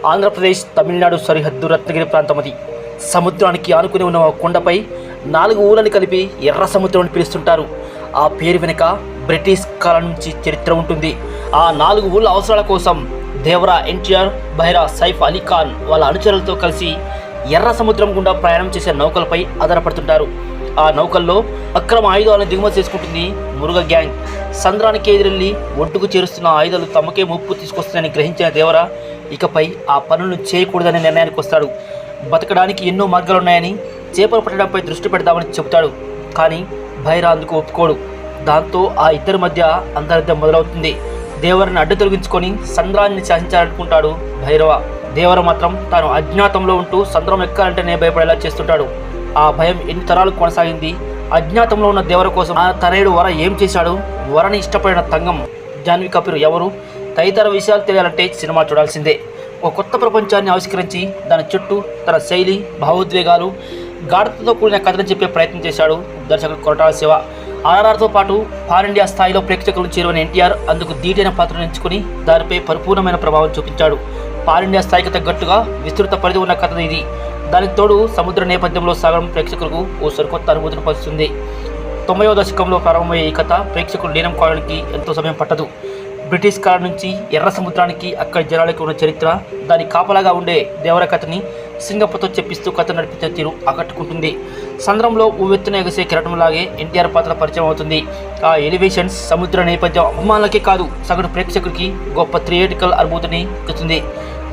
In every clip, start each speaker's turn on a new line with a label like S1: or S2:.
S1: ఆంధ్రప్రదేశ్ తమిళనాడు సరిహద్దు రత్నగిరి ప్రాంతమది. సముద్రానికి ఆనుకుని ఉన్న ఒక కొండపై 4 ఊళ్ళని కలిపి ఎర్ర సముద్రం అని పిలుస్తుంటారు. ఆ పేరు వెనుక బ్రిటిష్ కాలం నుంచి చరిత్ర ఉంటుంది. ఆ 4 ఊళ్ళ అవసరాల కోసం దేవరా ఎన్టీఆర్, బైరా సైఫ్ అలీ ఖాన్ వాళ్ళ అనుచరులతో కలిసి ఎర్ర సముద్రం గుండా ప్రయాణం చేసే నౌకలపై ఆధారపడుతుంటారు. ఆ నౌకల్లో అక్రమ ఆయుధాలను దిగుమతి చేసుకుంటుంది మురుగ గ్యాంగ్. సంద్రానికి ఎదురెళ్లి ఒడ్డుకు చేరుస్తున్న ఆయుధాలు తమకే ముప్పు తీసుకొస్తుందని గ్రహించిన దేవరా ఇకపై ఆ పనులను చేయకూడదనే నిర్ణయానికి వస్తాడు. బతకడానికి ఎన్నో మార్గాలున్నాయని, చేపలు పట్టడంపై దృష్టి పెడతామని చెబుతాడు. కానీ భైరా అందుకు ఒప్పుకోడు. దాంతో ఆ ఇద్దరి మధ్య అంతర్యుద్ధం మొదలవుతుంది. దేవరని అడ్డు తొలగించుకొని సంద్రాన్ని శాసించాలనుకుంటాడు భైరవ. దేవర మాత్రం తాను అజ్ఞాతంలో ఉంటూ సంద్రం ఎక్కాలంటేనే భయపడేలా చేస్తుంటాడు. ఆ భయం ఎన్ని తరాలు కొనసాగింది. అజ్ఞాతంలో ఉన్న దేవర కోసం ఆ తనయుడు వర ఏం చేశాడు, వరని ఇష్టపడిన తంగం జాన్వీ కపూర్ ఎవరు, తదితర విషయాలు తెలియాలంటే సినిమా చూడాల్సిందే. ఒక కొత్త ప్రపంచాన్ని ఆవిష్కరించి దాని చుట్టూ తన శైలి, భావోద్వేగాలు, గాఢతతో కూడిన కథను చెప్పే ప్రయత్నం చేశాడు దర్శకుడు కొరటాల శివ. ఆర్ఆర్తో పాటు పాన్ ఇండియా స్థాయిలో ప్రేక్షకులను చేరువైన ఎన్టీఆర్ అందుకు దీటైన పాత్రను ఎంచుకుని దానిపై పరిపూర్ణమైన ప్రభావం చూపించాడు. పాన్ ఇండియా స్థాయికి తగ్గట్టుగా విస్తృత పరిధి ఉన్న కథ ఇది. దానికి తోడు సముద్ర నేపథ్యంలో సాగడం ప్రేక్షకులకు ఓ సరికొత్త అనుభూతిని పంచుతుంది. 90వ దశకంలో ప్రారంభమయ్యే ఈ కథ ప్రేక్షకులు లీనం కావడానికి ఎంతో సమయం పట్టదు. బ్రిటిష్ కాలం నుంచి ఎర్ర సముద్రానికి అక్కడి జనాలకు ఉన్న చరిత్ర, దాని కాపలాగా ఉండే దేవర కథని సింగప్పతో చెప్పిస్తూ కథ నడిపించే తీరు ఆకట్టుకుంటుంది. సంద్రంలో ఉవ్వెత్తున ఎగసే కిరటంలాగే ఎన్టీఆర్ పాత్ర పరిచయం అవుతుంది. ఆ ఎలివేషన్స్ సముద్ర నేపథ్యం అభిమానులకే కాదు, సగటు ప్రేక్షకుడికి గొప్ప థియేటికల్ అనుభూతిని ఇస్తుంది.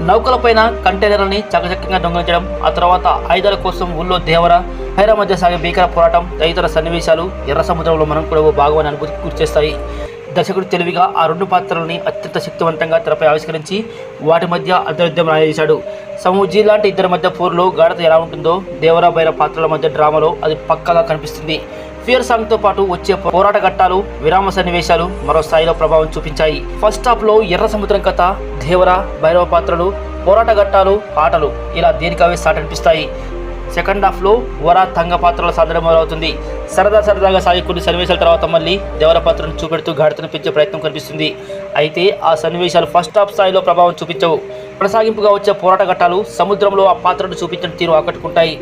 S1: నౌకలపైన కంటైనర్లని చకచక్యంగా దొంగలించడం, ఆ తర్వాత ఆయుధాల కోసం ఊళ్ళో దేవర భైరా మధ్య సాగే భీకర పోరాటం, తదితర సన్నివేశాలు ఎర్ర సముద్రంలో మనం కూడా ఓ భాగమైన అనుభూతికి గురిచేస్తాయి. దర్శకుడు తెలివిగా ఆ 2 పాత్రలని అత్యంత శక్తివంతంగా తెరపై ఆవిష్కరించి వాటి మధ్య అంతర్యుద్ధం రాయేశాడు. సమూజీ లాంటి ఇద్దరి మధ్య పోరులో గాఢత ఎలా ఉంటుందో దేవరా బైరా పాత్రల మధ్య డ్రామాలో అది పక్కాగా కనిపిస్తుంది. ఫియర్ సాంగ్తో పాటు వచ్చే పోరాట ఘట్టాలు, విరామ సన్నివేశాలు మరో స్థాయిలో ప్రభావం చూపించాయి. ఫస్ట్ హాఫ్లో ఎర్ర సముద్రం కథ, దేవరా భైరవ పాత్రలు, పోరాట ఘట్టాలు, పాటలు ఇలా దేనికవే సాటి అనిపిస్తాయి. సెకండ్ హాఫ్లో వర తంగ పాత్రల సాధన మొదలవుతుంది. సరదాగా సాగి కొన్ని సన్నివేశాల తర్వాత మళ్ళీ దేవర పాత్రను చూపెడుతూ గాఢతను పెంచే ప్రయత్నం కనిపిస్తుంది. అయితే ఆ సన్నివేశాలు ఫస్ట్ హాఫ్ స్థాయిలో ప్రభావం చూపించవు. కొనసాగింపుగా వచ్చే పోరాట ఘట్టాలు సముద్రంలో ఆ పాత్రను చూపించిన తీరు ఆకట్టుకుంటాయి.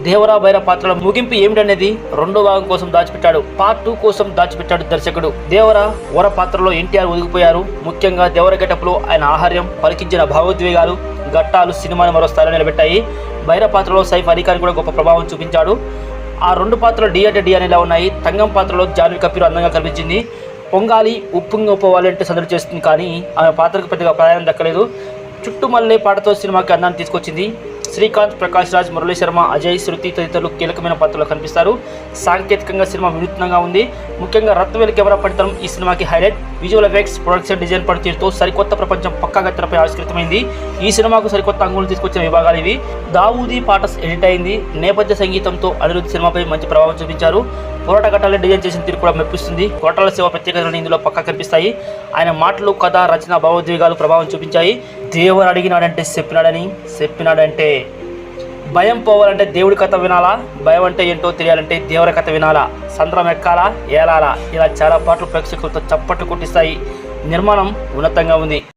S1: దేవరా బైరా పాత్రల ముగింపు ఏమిటనేది 2వ భాగం కోసం దాచిపెట్టాడు. పార్ట్ 2 కోసం దాచిపెట్టాడు దర్శకుడు. దేవర వర పాత్రలో ఎన్టీఆర్ ఒదిగిపోయారు. ముఖ్యంగా దేవర గెటప్లో ఆయన ఆహార్యం, పలికించిన భావోద్వేగాలు, ఘట్టాలు సినిమాని మరో స్థాయిలో నిలబెట్టాయి. బైరా పాత్రలో సైఫ్ అలీ ఖాన్ కూడా గొప్ప ప్రభావం చూపించాడు. ఆ 2 పాత్రలు డి అంటే డి అనేలా ఉన్నాయి. తంగం పాత్రలో జాన్వీ కపూర్ అందంగా కనిపించింది. పొంగాలి ఉప్పొంగిపోవాలంటే సందడి చేస్తుంది, కానీ ఆమె పాత్రకు పెద్దగా ప్రాధాన్యం దక్కలేదు. చుట్టూ మల్లె పాటతో సినిమాకి అందాన్ని తీసుకొచ్చింది. శ్రీకాంత్, ప్రకాష్ రాజ్, మురళీ శర్మ, అజయ్, శృతి తదితరులు కీలకమైన పాత్రలో కనిపిస్తారు. సాంకేతికంగా సినిమా వినూత్నంగా ఉంది. ముఖ్యంగా రత్నవేలు కెమెరా పనితనం ఈ సినిమాకి highlight. Visual effects, production design పనితీరుతో సరికొత్త ప్రపంచం పక్కాగా తెరపై ఆవిష్కృతమైంది. ఈ సినిమాకు సరికొత్త అంగులు తీసుకొచ్చిన విభాగాలు ఇవి. దావూదీ పాటస్ ఎడిట్ అయింది. నేపథ్య సంగీతంతో అనిరుద్ధ్ సినిమాపై మంచి ప్రభావం చూపించారు. పోరాట ఘట్టాలను డిజైన్ చేసిన తీరు కూడా మెప్పిస్తుంది. కొరటాల శివ ప్రత్యేకతలు ఇందులో పక్కా కనిపిస్తాయి. ఆయన మాటలు, కథ, రచన, భావోద్వేగాలు ప్రభావం చూపించాయి. దేవుడు అడిగినాడంటే చెప్పినాడని, చెప్పినాడంటే భయం పోవాలంటే దేవుడి కథ వినాలా, భయం అంటే ఏంటో తెలియాలంటే దేవర కథ వినాలా, సంద్రం ఎక్కాలా, ఏలాలా, ఇలా చాలా పాటలు ప్రేక్షకులతో చప్పట్లు కొట్టిస్తాయి. నిర్మాణం ఉన్నతంగా ఉంది.